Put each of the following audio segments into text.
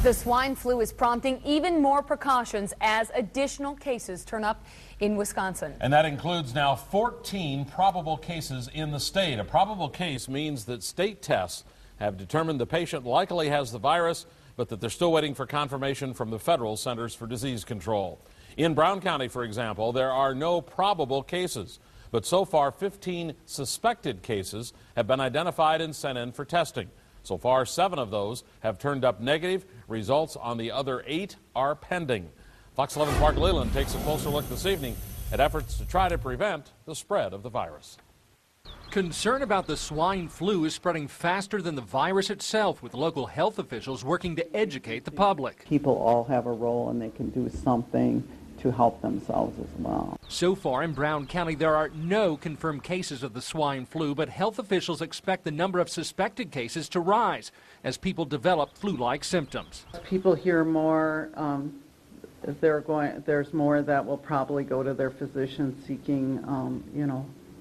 The swine flu is prompting even more precautions as additional cases turn up in Wisconsin. And that includes now 14 probable cases in the state. A probable case means that state tests have determined the patient likely has the virus, but that they're still waiting for confirmation from the federal Centers for Disease Control. In Brown County, for example, there are no probable cases, but so far 15 suspected cases have been identified and sent in for testing. So far, 7 of those have turned up negative. Results on the other 8 are pending. Fox 11's Mark Leland takes a closer look this evening at efforts to try to prevent the spread of the virus. Concern about the swine flu is spreading faster than the virus itself, with local health officials working to educate the public. People all have a role and they can do something to help themselves as well. So far in Brown County, there are no confirmed cases of the swine flu, but health officials expect the number of suspected cases to rise as people develop flu-like symptoms. People hear more. There's more that will probably go to their physician seeking,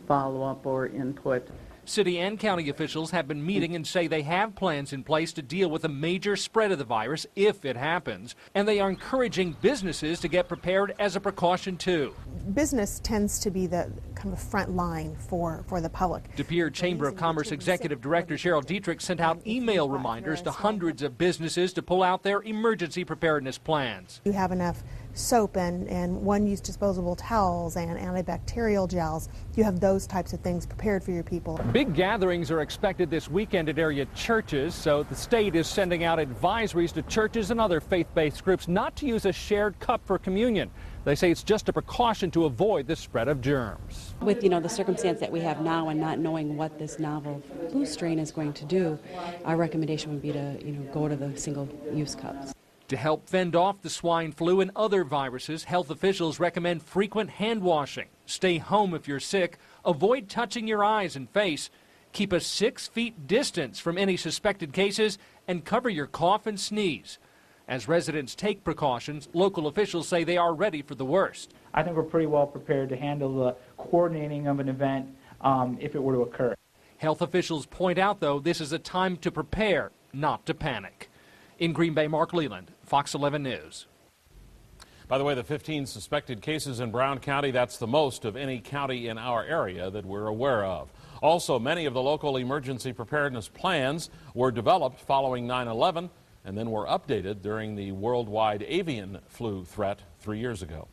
follow-up or input. City and county officials have been meeting and say they have plans in place to deal with a major spread of the virus if it happens, and they are encouraging businesses to get prepared as a precaution too. Business tends to be the kind of front line for the public. De Pere Chamber of Commerce Executive Director Cheryl Dietrich sent out email reminders to hundreds of businesses to pull out their emergency preparedness plans. You have enough soap and one-use disposable towels and antibacterial gels. You have those types of things prepared for your people. Big gatherings are expected this weekend at area churches, so the state is sending out advisories to churches and other faith-based groups not to use a shared cup for communion. They say it's just a precaution to avoid the spread of germs. With the circumstance that we have now and not knowing what this novel flu strain is going to do, our recommendation would be to go to the single-use cups. To help fend off the swine flu and other viruses, health officials recommend frequent hand washing. Stay home if you're sick. Avoid touching your eyes and face. Keep a 6 feet distance from any suspected cases and cover your cough and sneeze. As residents take precautions, local officials say they are ready for the worst. I think we're pretty well prepared to handle the coordinating of an event if it were to occur. Health officials point out, though, this is a time to prepare, not to panic. In Green Bay, Mark Leland, Fox 11 News. By the way, the 15 suspected cases in Brown County, that's the most of any county in our area that we're aware of. Also, many of the local emergency preparedness plans were developed following 9/11 and then were updated during the worldwide avian flu threat 3 years ago.